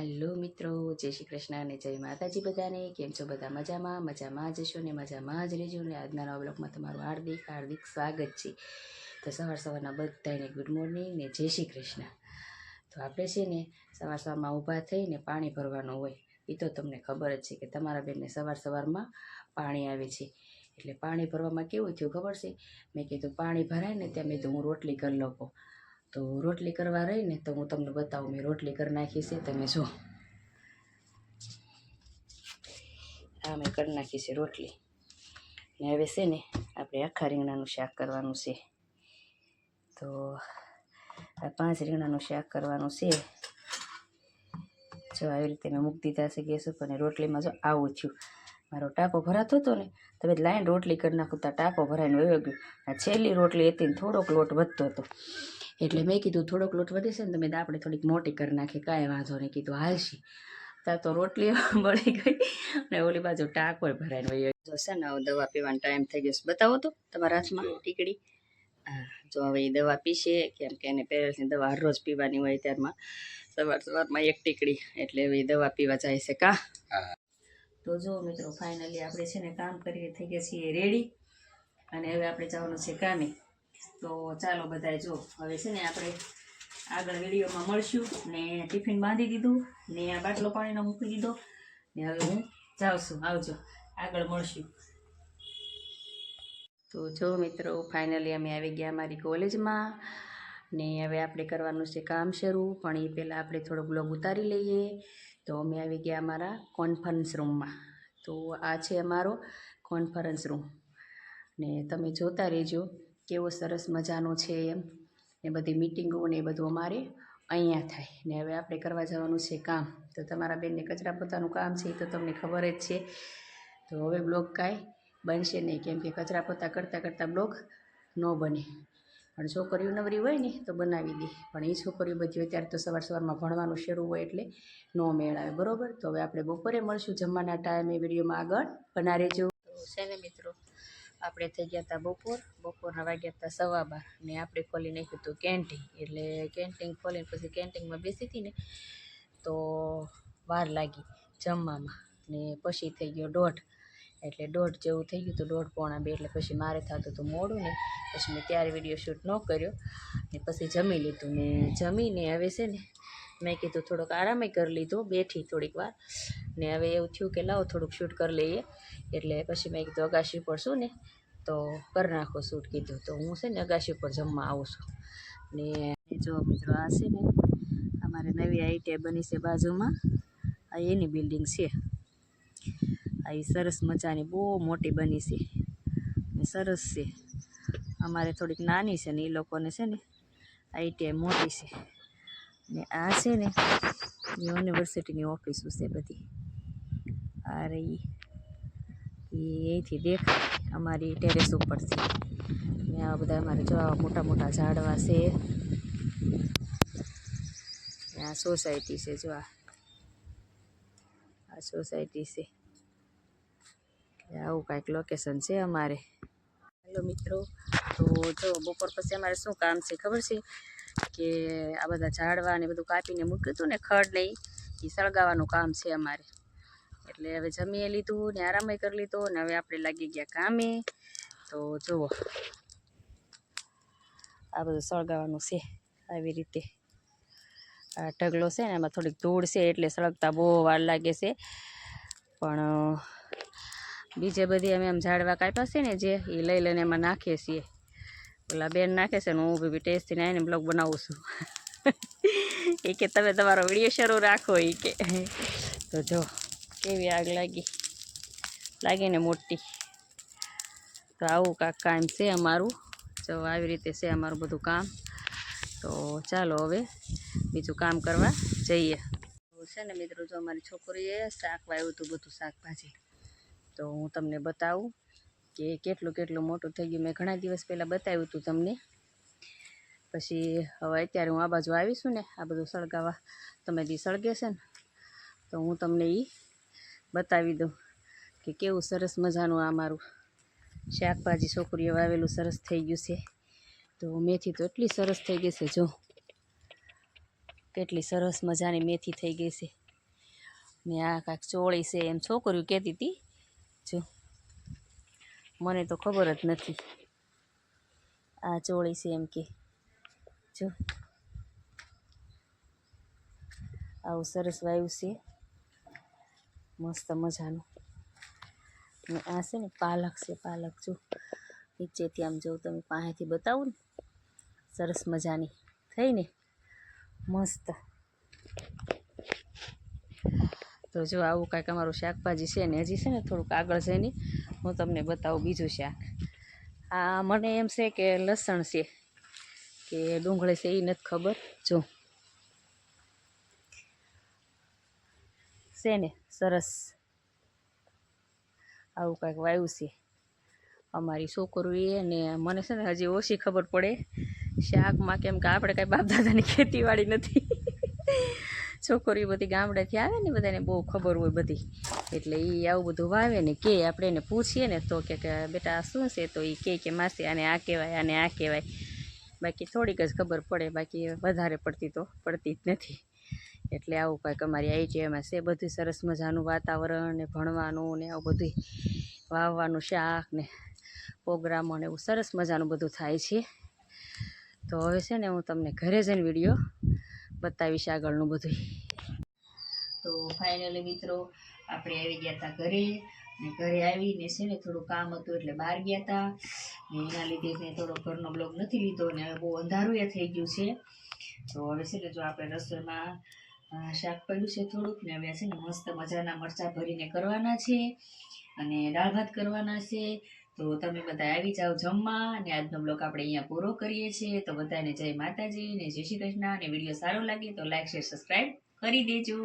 Hello મિત્રો, જય શ્રી કૃષ્ણ અને જય માતાજી બધાને. કેમ છો બધા? મજામાં જશો ને મજામાં જ રહેજો ને. આજના નવા બ્લોગમાં તમારું હાર્દિક સ્વાગત છે. તો સવારના બધાને ગુડ મોર્નિંગ ને જય શ્રી કૃષ્ણ. તો આપણે છે ને સવારમાં ઊભા થઈને પાણી ભરવાનું હોય. એ તો તમને ખબર જ છે કે તમારા બેનને સવારમાં પાણી આવે છે. એટલે પાણી ભરવામાં કેવું થયું ખબર છે? મેં કીધું પાણી ભરાય ને ત્યાં મેં તો હું રોટલી કરી લઉં. તો રોટલી કરવા રહી ને તો હું તમને બતાવું. મેં રોટલી કરી નાખી છે, તમે જો આ મેં કરી નાખી છે રોટલી. ને હવે છે ને આપણે આખા રીંગણાનું શાક કરવાનું છે. તો આ 5 રીંગણાનું શાક કરવાનું છે. જો આવી રીતે મેં મૂકી દીધા છે ગેસ ઉપર. ને રોટલીમાં જો આવું થયું. મારો ટાંકો ભરાતો હતો ને તમે લાઈન રોટલી કરી નાખું તો ટાંકો ભરાઈને વયો ગયો. આ છેલ્લી રોટલી હતી ને થોડોક લોટ વધતો હતો. એટલે મેં કીધું થોડોક લોટ વધે છે ને તમે આપણે થોડીક મોટી કરી નાખી, કાંઈ વાંધો નહીં. કીધું હાલશી. ત્યાં તો રોટલી બળી ગઈ અને ઓલી બાજુ ટાંકો ભરાઈને વયો ગયો છે ને. દવા પીવાનો ટાઈમ થઈ ગયો છે. બતાવો તો તમારા હાથમાં ટીકડી. હા જો હવે એ દવા પીશે, કેમ કે એને પેરેન્ટ્સની દવા હરરોજ પીવાની હોય. ત્યારમાં સવારમાં એક ટીકડી, એટલે હવે એ દવા પીવા જાય છે કા. તો જો મિત્રો ફાઇનલી આપણે છે ને કામ કરીને થઈ ગયા છીએ રેડી. અને હવે આપણે જવાનું છે કામે. તો ચાલો બધાય જો હવે છે ને આપણે આગળ વિડીયોમાં મળશું. ને ટિફિન બાંધી દીધું ને આ બાટલો પાણીનો મૂકી દીધો ને હવે હું જાઉં છું. આવજો, આગળ મળશું. તો જો મિત્રો ફાઇનલી અમે આવી ગયા અમારી કોલેજમાં. ને હવે આપણે કરવાનું છે કામ શરૂ. પણ એ પહેલાં આપણે થોડો બ્લોગ ઉતારી લઈએ. તો અમે આવી ગયા અમારા કોન્ફરન્સ રૂમમાં. તો આ છે અમારો કોન્ફરન્સ રૂમ. ને તમે જોતા રહેજો કેવો સરસ મજાનો છે એમ. ને બધી મિટિંગો ને એ બધું અમારે અહીંયા થાય. ને હવે આપણે કરવા જવાનું છે કામ. તો તમારા બેનને કચરા પોતાનું કામ છે એ તો તમને ખબર જ છે. તો હવે બ્લોગ કાંઈ બનશે નહીં, કેમ કે કચરા પોતા કરતાં બ્લોગ ન બને. પણ છોકરીઓ નવરી હોય ને તો બનાવી દે. પણ એ છોકરીઓ બધી હોય ત્યારે તો સવારમાં ભણવાનું શરૂ હોય એટલે ન મેળ આવે, બરાબર. તો હવે આપણે બપોરે મળશું જમવાના ટાઈમે. વિડીયોમાં આગળ બના રહેજો. તો છે ને મિત્રો આપણે થઈ ગયા હતા બપોરના વાગ્યા હતા 12:15 ને આપણે ખોલી નાખ્યું હતું કેન્ટીન. એટલે કેન્ટીન ખોલીને પછી કેન્ટીનમાં બેસી હતી ને તો વાર લાગી જમવામાં. ને પછી થઈ ગયો 1:30. એટલે 1:30 જેવું થઈ ગયું હતું, 1:30-1:45. એટલે પછી મારે થતું હતું મોડું ને પછી મેં ત્યારે વિડીયો શૂટ ન કર્યો. ને પછી જમી લીધું. ને જમીને હવે છે ને મેં કીધું થોડોક આરામે કરી લીધો, બેઠી થોડીક વાર. ને હવે એવું થયું કે લાવો થોડુંક શૂટ કરી લઈએ. એટલે પછી મેં કીધું અગાશી ઉપર છું ને તો કરી નાખો શૂટ. કીધું તો હું છે ને અગાશી ઉપર જમવા આવું છું. ને જો મિત્રો આ છે ને અમારે નવી આઈટીઆઈ બની છે બાજુમાં. આ એની બિલ્ડિંગ છે. આ એ સરસ મજાની બહુ મોટી બની છે ને સરસ છે. અમારે થોડીક નાની છે ને એ લોકોને છે ને આઈટીઆઈ મોટી છે. ને આ છે ને યુનિવર્સિટીની ઓફિસો છે બધી. આ રહી એ અહીંથી દેખાય અમારી ટેરેસ ઉપરથી. ને આ બધા અમારે જો આવા મોટા ઝાડવા છે. આ સોસાયટી છે, જો આ સોસાયટી છે. આવું કાંઈક લોકેશન છે અમારે. હેલો મિત્રો, તો જો બપોર પછી અમારે શું કામ છે ખબર છે? કે આ બધા ઝાડવા ને બધું કાપીને મૂક્યું હતું ને ખડ ને એ સળગાવવાનું કામ છે અમારે. એટલે હવે જમીએ લીધું ને આરામે કરી લીધો ને હવે આપણે લાગી ગયા કામે. તો જુઓ આ બધું સળગાવવાનું છે આવી રીતે. આ ઢગલો છે ને એમાં થોડીક ધૂળ છે એટલે સળગતા બહુ વાર લાગે છે. પણ બીજે બધી અમે આમ ઝાડવા કાપ્યા છે ને જે એ લઈ લઈને એમાં નાખીએ છીએ. ઓલા બેન નાખે છે ને હું બી ટેસ્ટથી આવીને બ્લોગ બનાવું છું. એ કે તમે તમારો વિડીયો શરૂ રાખો એ કે. તો જો કેવી આગ લાગીને મોટી. તો આવું કાંક કામ છે અમારું. જો આવી રીતે છે અમારું બધું કામ. તો ચાલો હવે બીજું કામ કરવા જઈએ. તો છે ને મિત્રો જો અમારી છોકરીએ શાક વાવ્યું હતું, બધું શાકભાજી. તો હું તમને બતાવું કે કેટલું મોટું થઈ ગયું. મેં ઘણા દિવસ પહેલાં બતાવ્યું હતું તમને. પછી હવે અત્યારે હું આ બાજુ આવીશું ને આ બધું સળગાવવા. તમે જે સળગે છે ને તો હું તમને એ બતાવી દઉં કે કેવું સરસ મજાનું આ મારું શાકભાજી છોકરીઓ વાવેલું સરસ થઈ ગયું છે. તો મેથી તો એટલી સરસ થઈ ગઈ છે, જો કેટલી સરસ મજાની મેથી થઈ ગઈ છે. ને આ કાંઈક ચોળી છે એમ છોકરીઓ કહેતી હતી. જો મને તો ખબર જ નથી. આ ચોળી છે એમ કે. જો આવું સરસ વાયુ છે, મસ્ત મજાનું. ને આ છે ને પાલક છે, પાલક જો નીચેથી આમ જો તમે પાસેથી બતાવું ને, સરસ મજાની થઈ ને, મસ્ત. તો જો આવું કાંઈક અમારું શાકભાજી છે ને, હજી છે ને થોડુંક આગળ જઈને હું તમને બતાવું બીજું શાક. આ મને એમ છે કે લસણ છે કે ડુંગળી છે, એ નથી ખબર. જો છે ને સરસ આવું કાંઈક વાયુ છે અમારી છોકરીએ. ને મને છે ને હજી ઓછી ખબર પડે શાકમાં, કેમ કે આપણે કાંઈ બાપ દાદાની ખેતીવાડી નથી. છોકરીઓ બધી ગામડેથી આવે ને, બધાને બહુ ખબર હોય બધી, એટલે એ આવું બધું વાવે ને કે આપણે એને પૂછીએ ને તો કે બેટા આ શું છે, તો એ કે માસી આને આ કહેવાય, આને આ કહેવાય. બાકી થોડીક જ ખબર પડે, બાકી વધારે પડતી તો પડતી જ નથી. એટલે આવું કાંઈક અમારી આઈટીઆઈમાં છે. બધું સરસ મજાનું વાતાવરણ ને ભણવાનું ને આવું બધું વાવવાનું શાક ને પ્રોગ્રામો ને એવું સરસ મજાનું બધું થાય છે. તો હવે છે ને હું તમને ઘરે જઈને વિડીયો બતાવીશ આગળનું બધું. તો ફાઇનલી મિત્રો આપણે આવી ગયા હતા ઘરે, ને ઘરે આવીને છે ને થોડું કામ હતું એટલે બહાર ગયા હતા, ને એના લીધે મેં થોડો ઘરનો બ્લોગ નથી લીધો, ને બહુ અંધારું એ થઈ ગયું છે. તો હવે છે ને જો આપણે રસોઈમાં શાક પડ્યું છે થોડુંક, ને હવે છે ને મસ્ત મજાના મરચાં ભરીને કરવાના છે અને દાળ ભાત કરવાના છે. તો તમે બધા આવી જાઓ જમવા, અને આજનો બ્લોગ આપણે અહીંયા પૂરો કરીએ છીએ. તો બધાને જય માતાજી ને જય શ્રી કૃષ્ણ. અને વિડીયો સારો લાગે તો લાઈક શેર સબસ્ક્રાઈબ કરી દેજો.